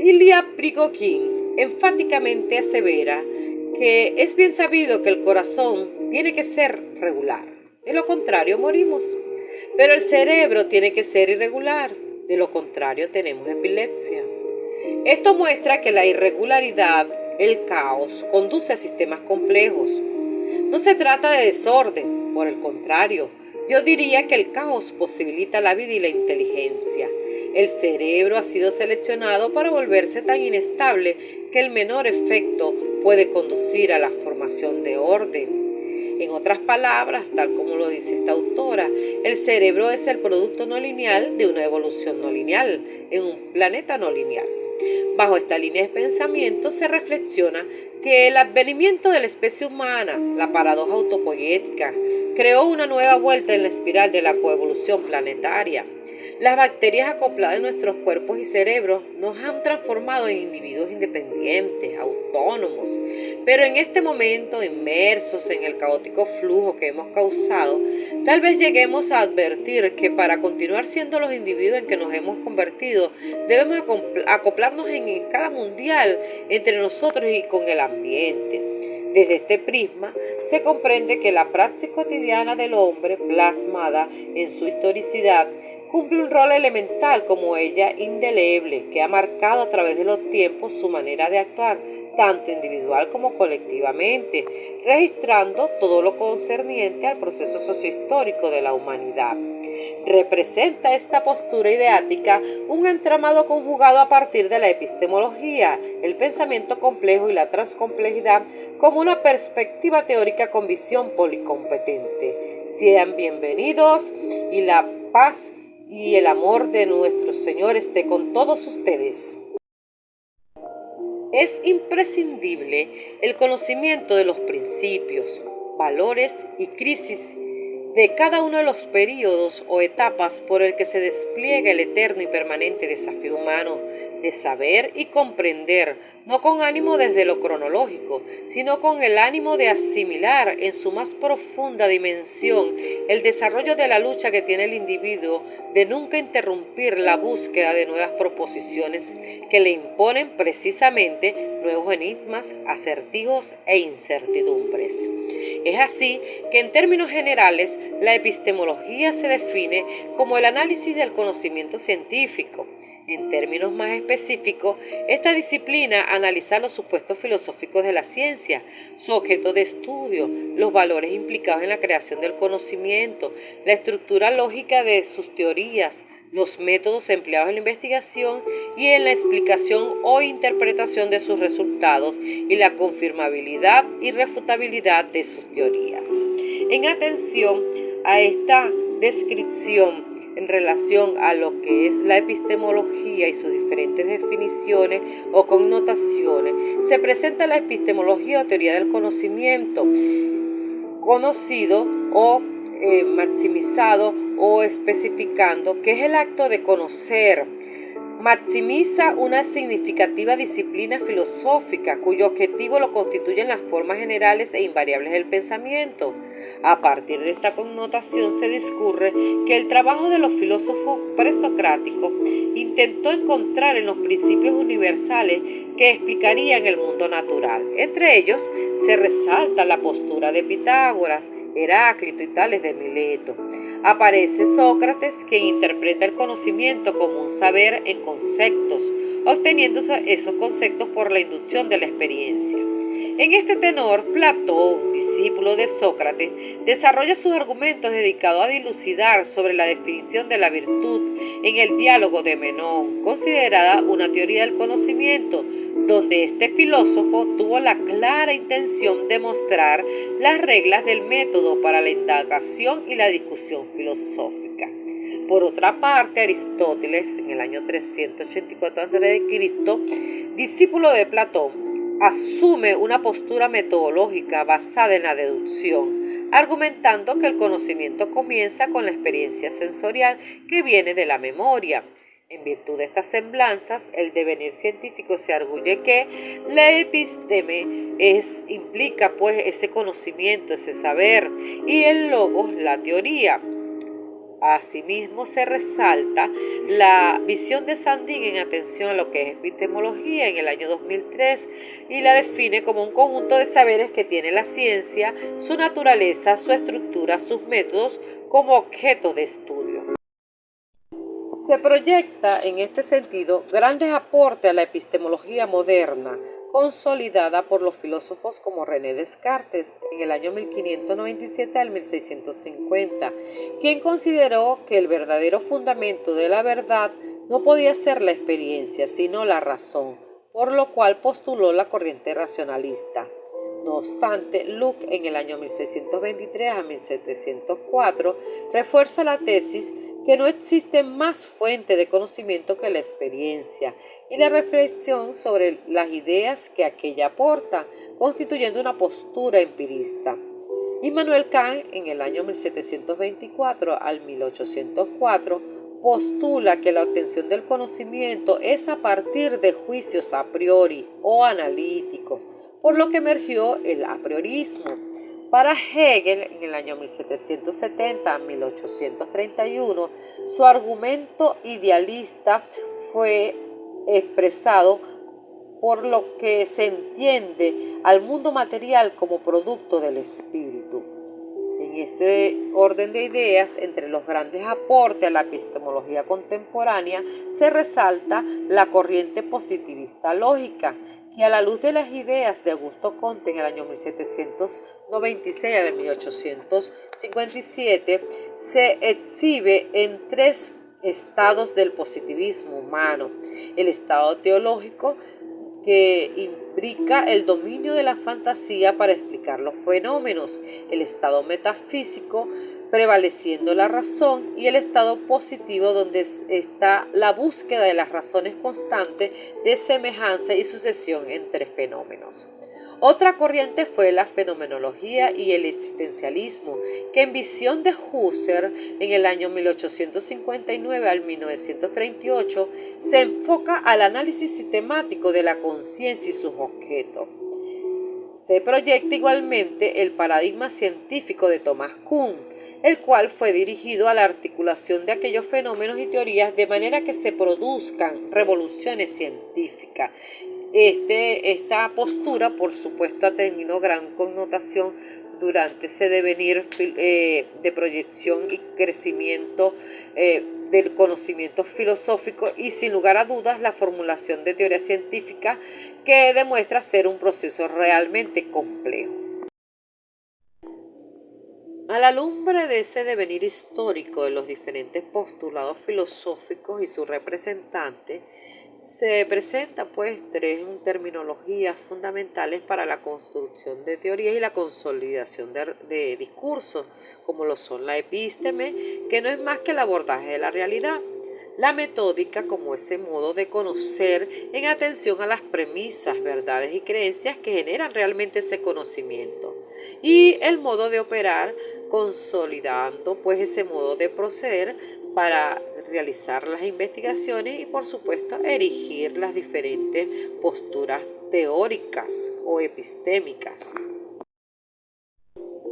Ilya Prigogine enfáticamente asevera que es bien sabido que el corazón tiene que ser regular, de lo contrario morimos, pero el cerebro tiene que ser irregular, de lo contrario tenemos epilepsia. Esto muestra que la irregularidad, el caos, conduce a sistemas complejos. No se trata de desorden, por el contrario, yo diría que el caos posibilita la vida y la inteligencia. El cerebro ha sido seleccionado para volverse tan inestable que el menor efecto puede conducir a la formación de orden. En otras palabras, tal como lo dice esta autora, el cerebro es el producto no lineal de una evolución no lineal en un planeta no lineal. Bajo esta línea de pensamiento se reflexiona que el advenimiento de la especie humana, la paradoja autopoyética, creó una nueva vuelta en la espiral de la coevolución planetaria. Las bacterias acopladas en nuestros cuerpos y cerebros nos han transformado en individuos independientes, autónomos, pero en este momento, inmersos en el caótico flujo que hemos causado, tal vez lleguemos a advertir que para continuar siendo los individuos en que nos hemos convertido, debemos acoplarnos en escala mundial entre nosotros y con el ambiente. Desde este prisma se comprende que la praxis cotidiana del hombre, plasmada en su historicidad, cumple un rol elemental como ella indeleble que ha marcado a través de los tiempos su manera de actuar, tanto individual como colectivamente, registrando todo lo concerniente al proceso sociohistórico de la humanidad. Representa esta postura ideática un entramado conjugado a partir de la epistemología, el pensamiento complejo y la transcomplejidad como una perspectiva teórica con visión policompetente. Sean bienvenidos y la paz y el amor de nuestro Señor esté con todos ustedes. Es imprescindible el conocimiento de los principios, valores y crisis de cada uno de los periodos o etapas por el que se despliega el eterno y permanente desafío humano de saber y comprender, no con ánimo desde lo cronológico, sino con el ánimo de asimilar en su más profunda dimensión el desarrollo de la lucha que tiene el individuo de nunca interrumpir la búsqueda de nuevas proposiciones que le imponen precisamente nuevos enigmas, acertijos e incertidumbres. Es así que en términos generales la epistemología se define como el análisis del conocimiento científico. En términos más específicos, esta disciplina analiza los supuestos filosóficos de la ciencia, su objeto de estudio, los valores implicados en la creación del conocimiento, la estructura lógica de sus teorías, los métodos empleados en la investigación y en la explicación o interpretación de sus resultados y la confirmabilidad y refutabilidad de sus teorías. En atención a esta descripción en relación a lo que es la epistemología y sus diferentes definiciones o connotaciones, se presenta la epistemología o teoría del conocimiento, conocido o maximizado o especificando, que es el acto de conocer. Maximiza una significativa disciplina filosófica cuyo objetivo lo constituyen las formas generales e invariables del pensamiento. A partir de esta connotación se discurre que el trabajo de los filósofos presocráticos intentó encontrar en los principios universales que explicarían el mundo natural. Entre ellos se resalta la postura de Pitágoras, Heráclito y Tales de Mileto. Aparece Sócrates, quien interpreta el conocimiento como un saber en conceptos, obteniendo esos conceptos por la inducción de la experiencia. En este tenor, Platón, discípulo de Sócrates, desarrolla sus argumentos dedicados a dilucidar sobre la definición de la virtud en el diálogo de Menón, considerada una teoría del conocimiento, donde este filósofo tuvo la clara intención de mostrar las reglas del método para la indagación y la discusión filosófica. Por otra parte, Aristóteles, en el año 384 a.C., discípulo de Platón, asume una postura metodológica basada en la deducción, argumentando que el conocimiento comienza con la experiencia sensorial que viene de la memoria. En virtud de estas semblanzas, el devenir científico se arguye que la episteme implica pues ese conocimiento, ese saber, y el logos, la teoría. Asimismo, se resalta la visión de Sandin en atención a lo que es epistemología en el año 2003 y la define como un conjunto de saberes que tiene la ciencia, su naturaleza, su estructura, sus métodos como objeto de estudio. Se proyecta en este sentido grandes aportes a la epistemología moderna, consolidada por los filósofos como René Descartes en el año 1597 al 1650, quien consideró que el verdadero fundamento de la verdad no podía ser la experiencia, sino la razón, por lo cual postuló la corriente racionalista. No obstante, Locke en el año 1623 a 1704 refuerza la tesis que no existe más fuente de conocimiento que la experiencia y la reflexión sobre las ideas que aquella aporta, constituyendo una postura empirista. Immanuel Kant, en el año 1724 al 1804, postula que la obtención del conocimiento es a partir de juicios a priori o analíticos, por lo que emergió el apriorismo. Para Hegel, en el año 1770 a 1831, su argumento idealista fue expresado por lo que se entiende al mundo material como producto del espíritu. En este orden de ideas, entre los grandes aportes a la epistemología contemporánea, se resalta la corriente positivista lógica, que a la luz de las ideas de Augusto Comte en el año 1796 al 1857, se exhibe en tres estados del positivismo humano: el estado teológico, que implica el dominio de la fantasía para explicar los fenómenos, el estado metafísico, prevaleciendo la razón, y el estado positivo, donde está la búsqueda de las razones constantes de semejanza y sucesión entre fenómenos. Otra corriente fue la fenomenología y el existencialismo, que en visión de Husserl en el año 1859 al 1938 se enfoca al análisis sistemático de la conciencia y sus objetos. Se proyecta igualmente el paradigma científico de Thomas Kuhn, el cual fue dirigido a la articulación de aquellos fenómenos y teorías de manera que se produzcan revoluciones científicas. Esta postura, por supuesto, ha tenido gran connotación durante ese devenir de proyección y crecimiento del conocimiento filosófico, y sin lugar a dudas la formulación de teoría científica, que demuestra ser un proceso realmente complejo. A la lumbre de ese devenir histórico de los diferentes postulados filosóficos y sus representantes, se presenta pues tres terminologías fundamentales para la construcción de teorías y la consolidación de discursos, como lo son la epísteme, que no es más que el abordaje de la realidad; la metódica, como ese modo de conocer en atención a las premisas, verdades y creencias que generan realmente ese conocimiento; y el modo de operar, consolidando pues ese modo de proceder para realizar las investigaciones y, por supuesto, erigir las diferentes posturas teóricas o epistémicas.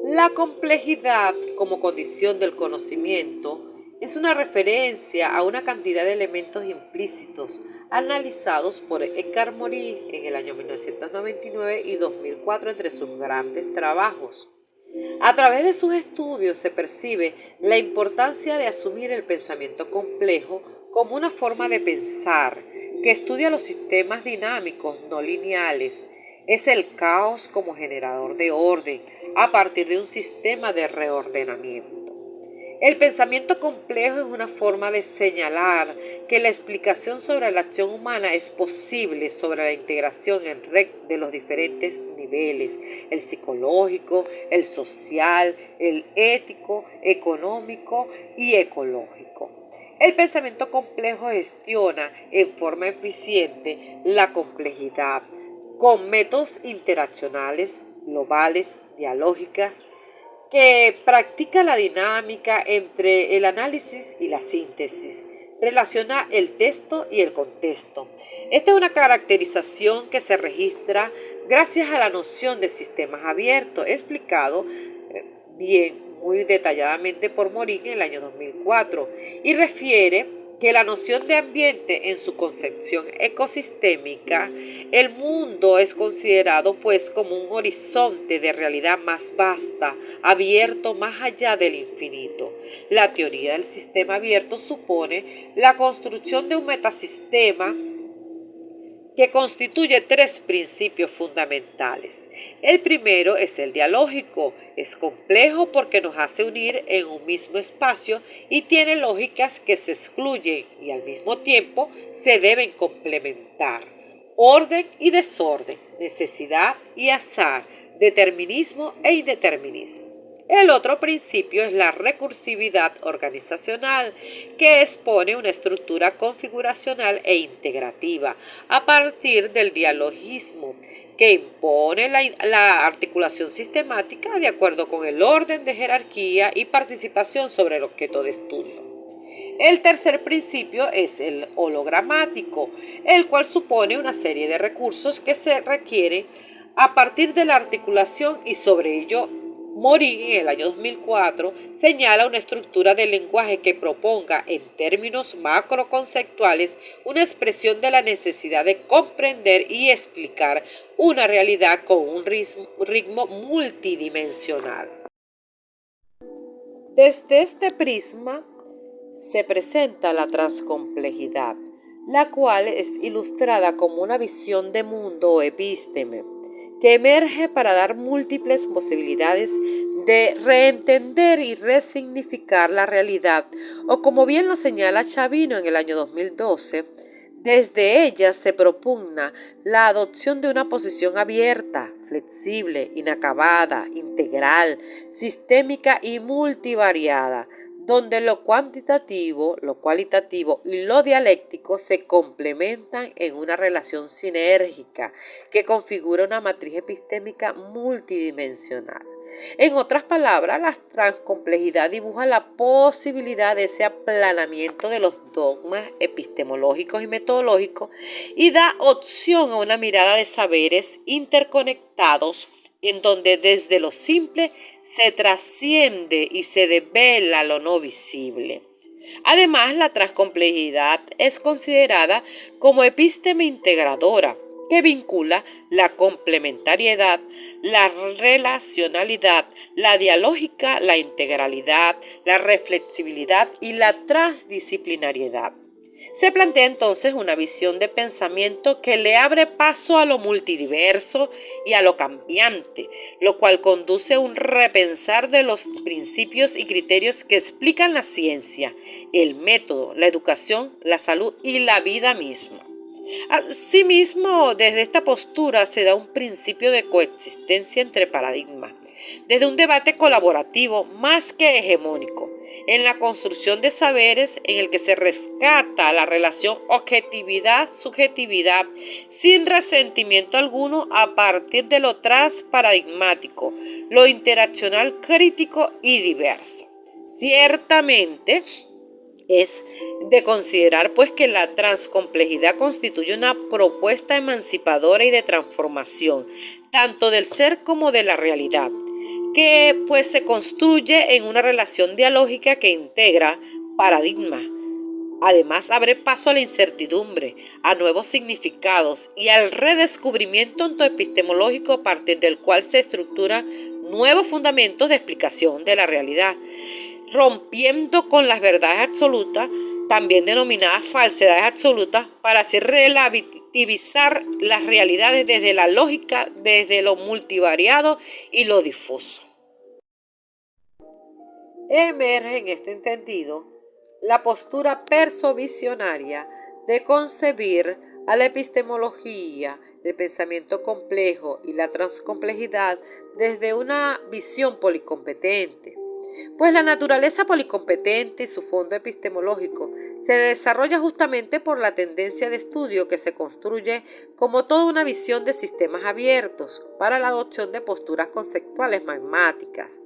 La complejidad como condición del conocimiento es una referencia a una cantidad de elementos implícitos analizados por Edgar Morin en el año 1999 y 2004 entre sus grandes trabajos. A través de sus estudios se percibe la importancia de asumir el pensamiento complejo como una forma de pensar que estudia los sistemas dinámicos no lineales. Es el caos como generador de orden a partir de un sistema de reordenamiento. El pensamiento complejo es una forma de señalar que la explicación sobre la acción humana es posible sobre la integración en red de los diferentes niveles: el psicológico, el social, el ético, económico y ecológico. El pensamiento complejo gestiona en forma eficiente la complejidad con métodos interaccionales, globales, dialógicas, que practica la dinámica entre el análisis y la síntesis, relaciona el texto y el contexto. Esta es una caracterización que se registra gracias a la noción de sistemas abiertos, explicado bien muy detalladamente por Morin en el año 2004 y refiere que la noción de ambiente en su concepción ecosistémica, el mundo es considerado pues como un horizonte de realidad más vasta, abierto más allá del infinito. La teoría del sistema abierto supone la construcción de un metasistema que constituye tres principios fundamentales. El primero es el dialógico. Es complejo porque nos hace unir en un mismo espacio y tiene lógicas que se excluyen y al mismo tiempo se deben complementar. Orden y desorden, necesidad y azar, determinismo e indeterminismo. El otro principio es la recursividad organizacional, que expone una estructura configuracional e integrativa a partir del dialogismo, que impone la articulación sistemática de acuerdo con el orden de jerarquía y participación sobre el objeto de estudio. El tercer principio es el hologramático, el cual supone una serie de recursos que se requieren a partir de la articulación y sobre ello Morin en el año 2004 señala una estructura del lenguaje que proponga en términos macroconceptuales una expresión de la necesidad de comprender y explicar una realidad con un ritmo multidimensional. Desde este prisma se presenta la transcomplejidad, la cual es ilustrada como una visión de mundo o epísteme, que emerge para dar múltiples posibilidades de reentender y resignificar la realidad, o como bien lo señala Chavino en el año 2012, desde ella se propugna la adopción de una posición abierta, flexible, inacabada, integral, sistémica y multivariada, donde lo cuantitativo, lo cualitativo y lo dialéctico se complementan en una relación sinérgica que configura una matriz epistémica multidimensional. En otras palabras, la transcomplejidad dibuja la posibilidad de ese aplanamiento de los dogmas epistemológicos y metodológicos y da opción a una mirada de saberes interconectados en donde desde lo simple se trasciende y se devela lo no visible. Además, la transcomplejidad es considerada como epísteme integradora, que vincula la complementariedad, la relacionalidad, la dialógica, la integralidad, la reflexibilidad y la transdisciplinariedad. Se plantea entonces una visión de pensamiento que le abre paso a lo multidiverso y a lo cambiante, lo cual conduce a un repensar de los principios y criterios que explican la ciencia, el método, la educación, la salud y la vida misma. Asimismo, desde esta postura se da un principio de coexistencia entre paradigmas, desde un debate colaborativo más que hegemónico, en la construcción de saberes en el que se rescata la relación objetividad-subjetividad sin resentimiento alguno a partir de lo transparadigmático, lo interaccional crítico y diverso. Ciertamente, es de considerar pues que la transcomplejidad constituye una propuesta emancipadora y de transformación, tanto del ser como de la realidad, que pues se construye en una relación dialógica que integra paradigmas. Además, abre paso a la incertidumbre, a nuevos significados y al redescubrimiento ontoepistemológico a partir del cual se estructuran nuevos fundamentos de explicación de la realidad, rompiendo con las verdades absolutas, también denominadas falsedades absolutas, para así relativizar las realidades desde la lógica, desde lo multivariado y lo difuso. Emerge en este entendido la postura persovisionaria de concebir a la epistemología, el pensamiento complejo y la transcomplejidad desde una visión policompetente. Pues la naturaleza policompetente y su fondo epistemológico se desarrolla justamente por la tendencia de estudio que se construye como toda una visión de sistemas abiertos para la adopción de posturas conceptuales magmáticas.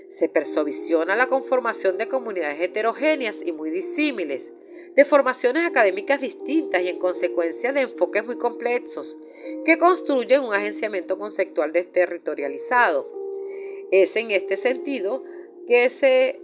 Se persovisiona la conformación de comunidades heterogéneas y muy disímiles, de formaciones académicas distintas y en consecuencia de enfoques muy complejos, que construyen un agenciamiento conceptual desterritorializado. Es en este sentido que se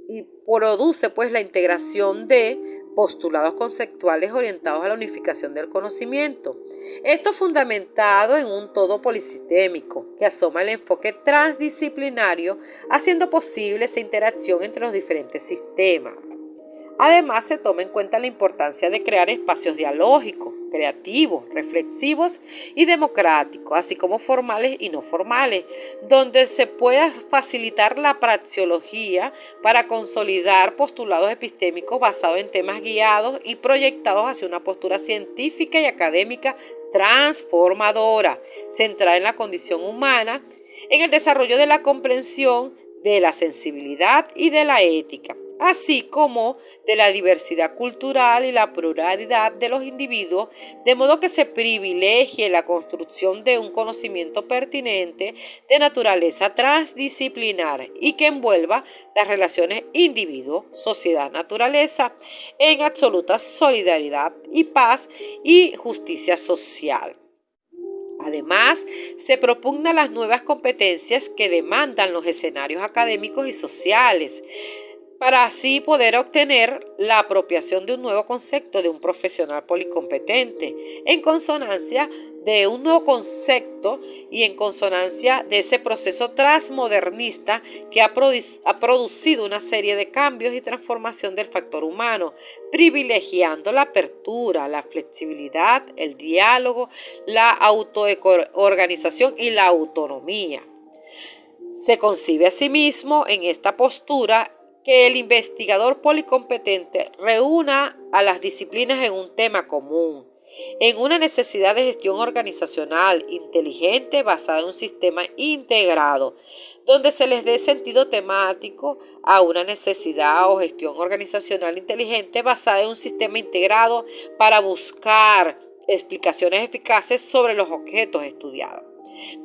y produce pues la integración de postulados conceptuales orientados a la unificación del conocimiento. Esto fundamentado en un todo polisistémico que asoma el enfoque transdisciplinario, haciendo posible esa interacción entre los diferentes sistemas. Además, se toma en cuenta la importancia de crear espacios dialógicos, creativos, reflexivos y democráticos, así como formales y no formales, donde se pueda facilitar la praxeología para consolidar postulados epistémicos basados en temas guiados y proyectados hacia una postura científica y académica transformadora, centrada en la condición humana, en el desarrollo de la comprensión, de la sensibilidad y de la ética, así como de la diversidad cultural y la pluralidad de los individuos, de modo que se privilegie la construcción de un conocimiento pertinente de naturaleza transdisciplinar y que envuelva las relaciones individuo, sociedad, naturaleza en absoluta solidaridad y paz y justicia social. Además, se propugnan las nuevas competencias que demandan los escenarios académicos y sociales, para así poder obtener la apropiación de un nuevo concepto de un profesional policompetente, en consonancia de un nuevo concepto y en consonancia de ese proceso transmodernista que ha producido una serie de cambios y transformación del factor humano, privilegiando la apertura, la flexibilidad, el diálogo, la autoorganización y la autonomía. Se concibe asimismo en esta postura que el investigador policompetente reúna a las disciplinas en un tema común, en una necesidad de gestión organizacional inteligente basada en un sistema integrado, donde se les dé sentido temático a una necesidad o gestión organizacional inteligente basada en un sistema integrado para buscar explicaciones eficaces sobre los objetos estudiados.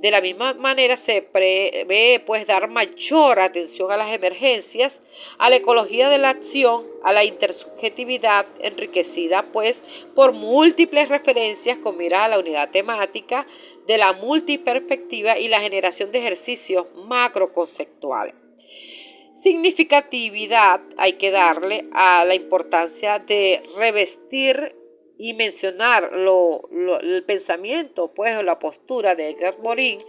De la misma manera se prevé pues dar mayor atención a las emergencias, a la ecología de la acción, a la intersubjetividad enriquecida pues por múltiples referencias con mira a la unidad temática de la multiperspectiva y la generación de ejercicios macroconceptuales. Significatividad hay que darle a la importancia de revestir y mencionar el pensamiento, pues la postura de Edgar Morin,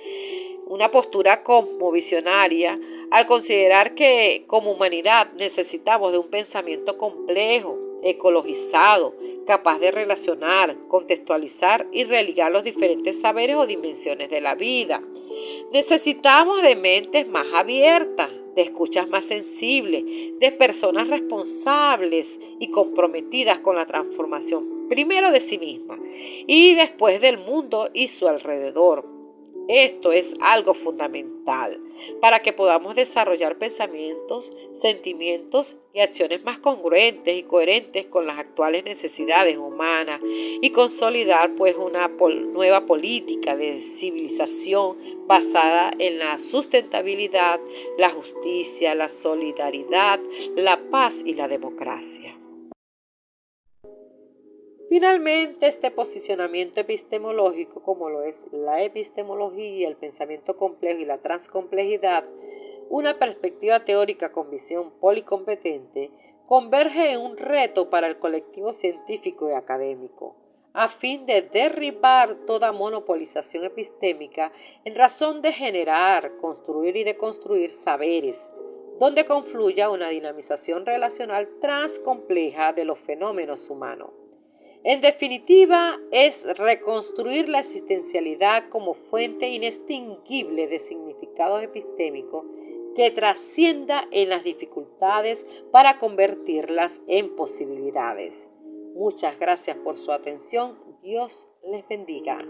una postura cosmovisionaria, al considerar que como humanidad necesitamos de un pensamiento complejo, ecologizado, capaz de relacionar, contextualizar y religar los diferentes saberes o dimensiones de la vida. Necesitamos de mentes más abiertas, de escuchas más sensibles, de personas responsables y comprometidas con la transformación, primero de sí misma y después del mundo y su alrededor. Esto es algo fundamental para que podamos desarrollar pensamientos, sentimientos y acciones más congruentes y coherentes con las actuales necesidades humanas y consolidar pues una nueva política de civilización basada en la sustentabilidad, la justicia, la solidaridad, la paz y la democracia. Finalmente, este posicionamiento epistemológico, como lo es la epistemología, el pensamiento complejo y la transcomplejidad, una perspectiva teórica con visión policompetente, converge en un reto para el colectivo científico y académico, a fin de derribar toda monopolización epistémica en razón de generar, construir y deconstruir saberes, donde confluya una dinamización relacional transcompleja de los fenómenos humanos. En definitiva, es reconstruir la existencialidad como fuente inextinguible de significados epistémicos que trascienda en las dificultades para convertirlas en posibilidades. Muchas gracias por su atención. Dios les bendiga.